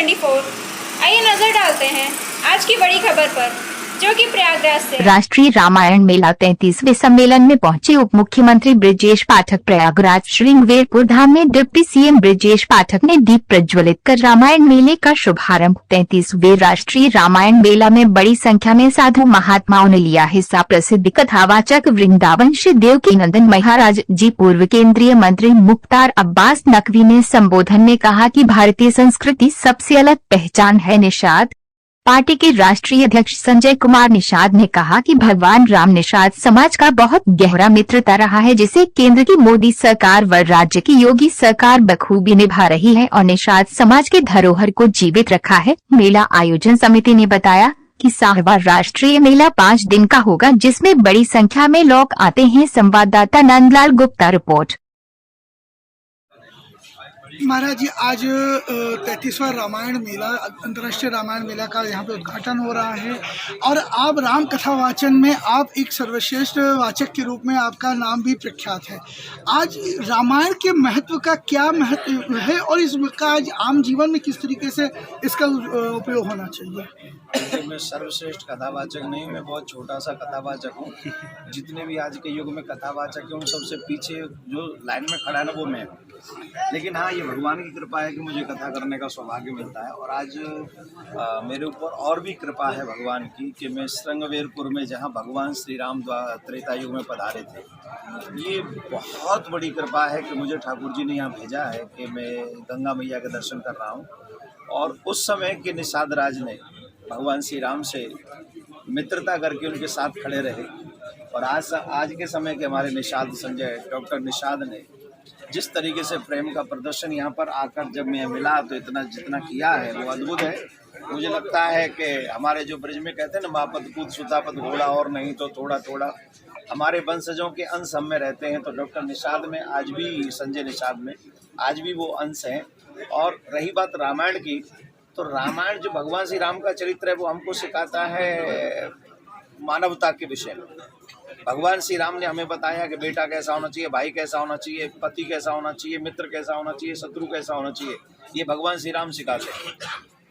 24। आइए नजर डालते हैं आज की बड़ी खबर पर, जो कि प्रयागराज से। राष्ट्रीय रामायण मेला 33वें सम्मेलन में पहुंचे उप मुख्यमंत्री ब्रजेश पाठक। प्रयागराज श्रृंगवेरपुर धाम में डिप्टी सीएम ब्रजेश पाठक ने दीप प्रज्वलित कर रामायण मेले का शुभारंभ। 33वें राष्ट्रीय रामायण मेला में बड़ी संख्या में साधु महात्माओं ने लिया हिस्सा। प्रसिद्ध कथावाचक वृंदावन श्री देवकीनंदन महाराज जी, पूर्व केंद्रीय मंत्री मुख्तार अब्बास नकवी ने संबोधन में कहा कि भारतीय संस्कृति सबसे अलग पहचान है। निषाद पार्टी के राष्ट्रीय अध्यक्ष संजय कुमार निषाद ने कहा कि भगवान राम निषाद समाज का बहुत गहरा मित्रता रहा है, जिसे केंद्र की मोदी सरकार व राज्य की योगी सरकार बखूबी निभा रही है और निषाद समाज के धरोहर को जीवित रखा है। मेला आयोजन समिति ने बताया कि 7वां राष्ट्रीय मेला 5 दिन का होगा, जिसमें बड़ी संख्या में लोग आते हैं। संवाददाता नंदलाल गुप्ता रिपोर्ट। महाराज जी, आज 33वां रामायण मेला, अंतर्राष्ट्रीय रामायण मेला का यहाँ पे उद्घाटन हो रहा है और आप राम कथा वाचन में आप एक सर्वश्रेष्ठ वाचक के रूप में आपका नाम भी प्रख्यात है। आज रामायण के महत्व का क्या महत्व है और इसका आज आम जीवन में किस तरीके से इसका उपयोग होना चाहिए? मैं सर्वश्रेष्ठ कथावाचक नहीं, मैं बहुत छोटा सा कथावाचक हूँ। जितने भी आज के युग में कथावाचक हैं उन सबसे पीछे जो लाइन में खड़ा है ना, वो मैं हूँ। लेकिन हाँ, ये भगवान की कृपा है कि मुझे कथा करने का सौभाग्य मिलता है और आज मेरे ऊपर और भी कृपा है भगवान की कि मैं श्रृंगवेरपुर में, जहाँ भगवान श्री राम त्रेता युग में पधारे थे, ये बहुत बड़ी कृपा है कि मुझे ठाकुर जी ने यहाँ भेजा है कि मैं गंगा मैया के दर्शन कर रहा हूँ। और उस समय के निषाद राज ने भगवान श्री राम से मित्रता करके उनके साथ खड़े रहे और आज के समय के हमारे निषाद संजय, डॉक्टर निषाद ने जिस तरीके से प्रेम का प्रदर्शन यहाँ पर आकर जब मैं मिला तो इतना जितना किया है वो अद्भुत है। मुझे लगता है कि हमारे जो ब्रज में कहते हैं ना, मापत कूद सुतापत घोड़ा और नहीं तो थोड़ा थोड़ा, हमारे वंशजों के अंश हम में रहते हैं। तो डॉक्टर निषाद में आज भी, संजय निषाद में आज भी वो अंश हैं। और रही बात रामायण की, तो रामायण जो भगवान श्री राम का चरित्र है वो हमको सिखाता है मानवता के विषय में। भगवान श्री राम ने हमें बताया कि बेटा कैसा होना चाहिए, भाई कैसा होना चाहिए, पति कैसा होना चाहिए, मित्र कैसा होना चाहिए, शत्रु कैसा होना चाहिए। ये भगवान श्री राम सिखाते हैं।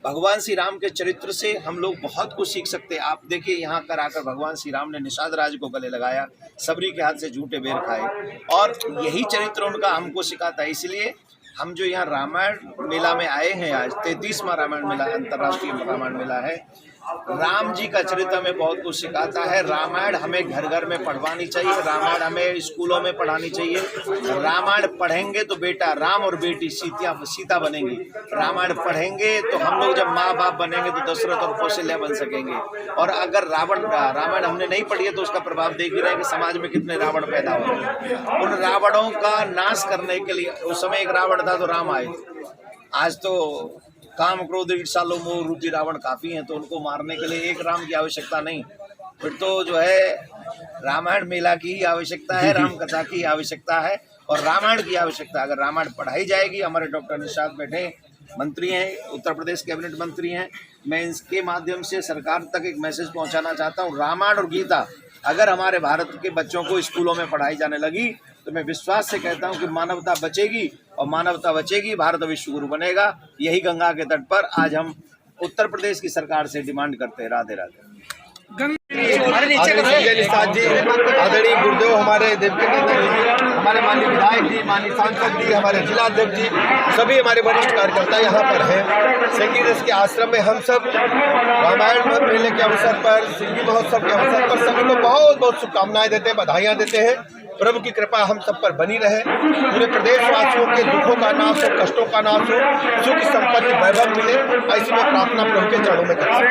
भगवान श्री राम के चरित्र से हम लोग बहुत कुछ सीख सकते हैं। आप देखिए, यहाँ कर आकर भगवान श्री राम ने निषाद राज को गले लगाया, सबरी के हाथ से झूठे बेर खाए और यही चरित्र उनका हमको सिखाता है। इसलिए हम जो यहाँ रामायण मेला में आए हैं, आज 33वां रामायण मेला, अंतर्राष्ट्रीय रामायण मेला है, राम जी का चरित्र हमें बहुत कुछ सिखाता है। रामायण हमें घर घर में पढ़वानी चाहिए, रामायण हमें स्कूलों में पढ़ानी चाहिए। रामायण पढ़ेंगे तो बेटा राम और बेटी सीता बनेंगी। रामायण पढ़ेंगे तो हम लोग जब माँ बाप बनेंगे तो दशरथ और कौशल्या बन सकेंगे। और अगर रामायण हमने नहीं पढ़ी है तो उसका प्रभाव देख ही रहे हैं कि समाज में कितने रावण पैदा हो रहे हैं। उन रावणों का नाश करने के लिए उस समय एक रावण था तो राम आए। आज तो काम क्रोध ईर्षा लोभ मोह रूपी रावण काफी हैं, तो उनको मारने के लिए एक राम की आवश्यकता नहीं, फिर तो जो है रामायण मेला की ही आवश्यकता है, राम कथा की आवश्यकता है और रामायण की आवश्यकता। अगर रामायण पढ़ाई जाएगी, हमारे डॉक्टर निषाद बैठे मंत्री हैं, उत्तर प्रदेश कैबिनेट मंत्री हैं, मैं इसके माध्यम से सरकार तक एक मैसेज पहुंचाना चाहता हूं। रामायण और गीता अगर हमारे भारत के बच्चों को स्कूलों में पढ़ाई जाने लगी तो मैं विश्वास से कहता हूं कि मानवता बचेगी और मानवता बचेगी, भारत विश्व गुरु बनेगा। यही गंगा के तट पर आज हम उत्तर प्रदेश की सरकार से डिमांड करते हैं। राधे राधे। आदरणीय गुरुदेव, हमारे देवकीनंदन जी, हमारे माननीय विधायक जी, माननीय सांसद जी, हमारे जिलाध्यक्ष जी, सभी हमारे वरिष्ठ कार्यकर्ता यहाँ पर हैं। सेक्रेटरी के आश्रम में हम सब रामायण मेले के अवसर पर, सिंधी महोत्सव के अवसर पर सभी को बहुत बहुत शुभकामनाएं देते हैं, बधाइयाँ देते हैं। प्रभु की कृपा हम सब पर बनी रहे, पूरे प्रदेशवासियों के दुखों का नाश हो, कष्टों का नाश हो, सुख संपत्ति वैभव मिले, ऐसी में प्रार्थना प्रभु के चरणों में करते हैं।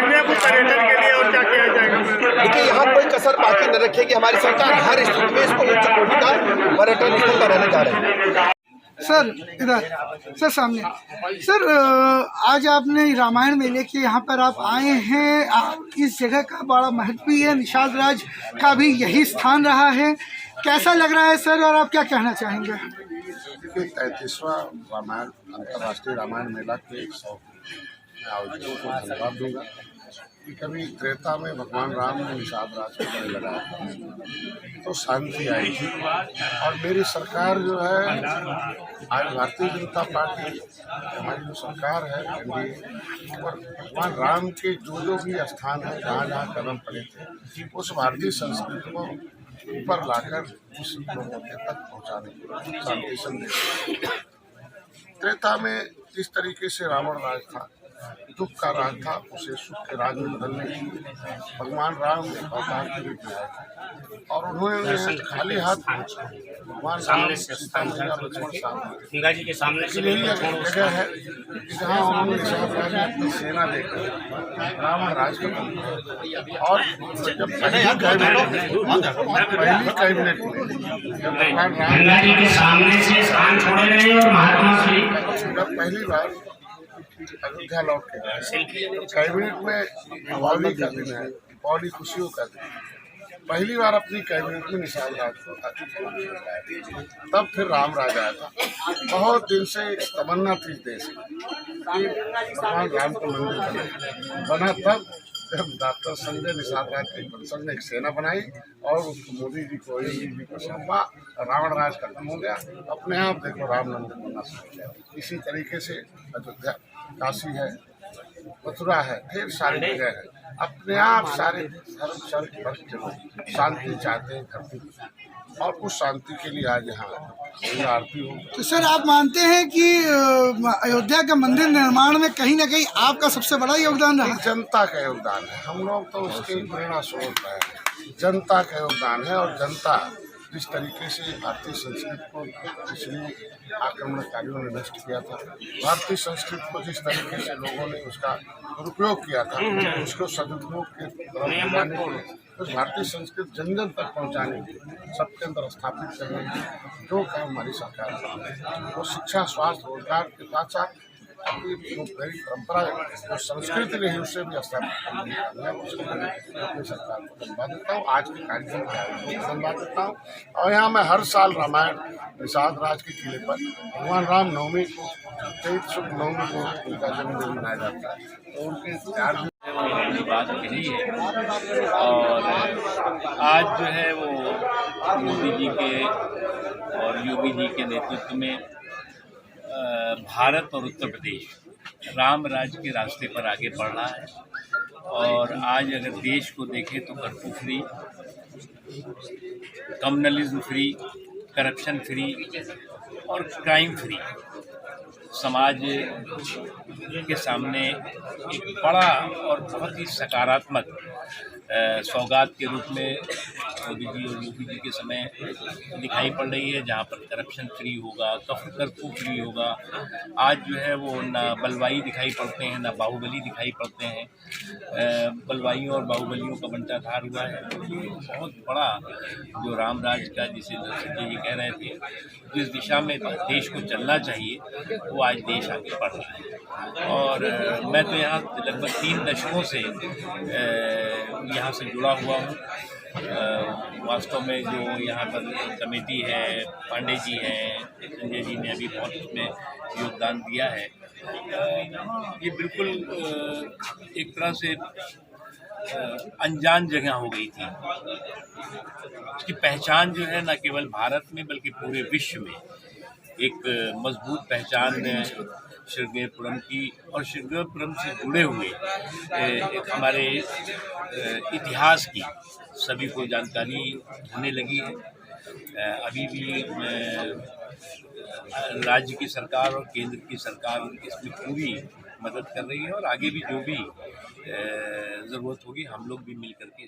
देखिए, यहाँ कोई कसर बाकी न रखेगी। हमारी सरकार हर स्थिति में इसको उच्च कोटि का पर्यटन स्थल बनाने जा रही है। सर इधर, सर सामने। सर, आज आपने रामायण मेले के यहाँ पर आप आए हैं, इस जगह का बड़ा महत्व भी है, निषाद राज का भी यही स्थान रहा है। कैसा लग रहा है सर, और आप क्या कहना चाहेंगे? देखिए, 33वां रामायण अंतर्राष्ट्रीय रामायण मेला के 100 आयोजकों को धन्यवाद दूंगा। कि कभी त्रेता में भगवान राम ने निषाद राज को गले लगाया था तो शांति आई थी। और मेरी सरकार जो है, आज भारतीय जनता पार्टी हमारी जो सरकार है एनडीए, और भगवान राम के जो भी स्थान है, जहाँ जहाँ कदम पड़े थे, उस भारतीय संस्कृति को ऊपर लाकर उस लोगों के तक पहुँचाने की शांति संदेश। त्रेता में जिस तरीके से रावण राज था, दुख का राज था, उसे सुख के राज में बदलने की भगवान राम अवतार के रूप में आए थे। और उन्होंने खाली हाथ भगवान राम, सीता मैया, लक्ष्मण सामने के लिए जगह है जहाँ उन्होंने निषाद राज में अपनी सेना लेकर रावण राज का बना। और जब पहली कैबिनेट में जब भगवान राम के सामने से जब पहली बार अयोध्या लौट के गए, कैबिनेट में दीपावली का दिन है, दीपावली खुशियों का दिन, पहली बार अपनी कैबिनेट में निषाद राज को तब फिर राम राज आया था। बहुत दिन से एक तमन्ना थी देश कि भगवान राम का मंदिर बना तब जब डॉक्टर संजय निषाद राज के परिषद ने एक सेना बनाई और उसको मोदी जी को, योगी जी को सौंपा, रावण राज खत्म हो गया। अपने आप देखो राम मंदिर बना सकते। इसी तरीके से अयोध्या, काशी है, मथुरा है, ढेर सारी जगह है। अपने आप सारे धर्म भक्त लोग शांति चाहते हैं धरती पर, और उस शांति के लिए आज यहाँ आरती हो। तो सर, आप मानते हैं कि अयोध्या का मंदिर निर्माण में कहीं ना कहीं आपका सबसे बड़ा योगदान रहा? जनता का योगदान है, हम लोग तो उसके प्रेरणा स्रोत है। जनता का योगदान है, और जनता जिस तरीके से भारतीय संस्कृति को पिछले आक्रमणकारियों ने नष्ट किया था, भारतीय संस्कृति को जिस तरीके से लोगों ने उसका दुरुपयोग किया था, उसको सदुपयोग के तरफ लाने के लिए, उस भारतीय संस्कृति जन जन तक पहुँचाने के लिए, सबके अंदर स्थापित करने के लिए जो काम हमारी सरकार कर रही है, वो शिक्षा, स्वास्थ्य, रोजगार के साथ साथ अपनी जो बड़ी परंपरा जो संस्कृति रही उससे भी स्थापित करने है। उसके लिए अपनी सरकार को धन्यवाद देता हूँ, आज के कार्यक्रम का धन्यवाद देता हूँ। और यहाँ मैं हर साल रामायण निषाद राज के किले पर भगवान राम नवमी को, चैत शुक्ल नवमी को उनका जन्मदिन मनाया जाता है। तो उनके प्यार वाली बात कही है। और आज जो है वो मोदी जी के और योगी जी के नेतृत्व में भारत और उत्तर प्रदेश राम राज्य के रास्ते पर आगे बढ़ रहा है। और आज अगर देश को देखें तो curfew free, communalism free, corruption free और क्राइम फ्री समाज के सामने एक बड़ा और बहुत ही सकारात्मक सौगात के रूप में मोदी जी और योगी जी के समय दिखाई पड़ रही है, जहाँ पर करप्शन फ्री होगा, कर्फ्यू फ्री होगा। आज जो है वो ना बलवाई दिखाई पड़ते हैं, ना बाहुबली दिखाई पड़ते हैं। बलवाइयों और बाहुबलियों का बंटाधार हुआ है। ये बहुत बड़ा जो राम राज का, जिसे संजय जी कह रहे थे, जिस दिशा में देश को चलना चाहिए, वो आज देश आगे बढ़ रहा है। और मैं तो यहाँ लगभग 3 दशकों से यहाँ से जुड़ा हुआ हूँ। वास्तव में जो यहाँ पर कमेटी है, पांडे जी हैं, संजय जी ने अभी बहुत उसमें योगदान दिया है। ये बिल्कुल एक तरह से अनजान जगह हो गई थी। उसकी पहचान जो है न केवल भारत में बल्कि पूरे विश्व में एक मजबूत पहचान श्रृंगेरपुरम की, और श्रृंगेरपुरम से जुड़े हुए एक हमारे इतिहास की सभी को जानकारी होने लगी है। अभी भी राज्य की सरकार और केंद्र की सरकार इसमें पूरी मदद कर रही है, और आगे भी जो भी ज़रूरत होगी हम लोग भी मिल करके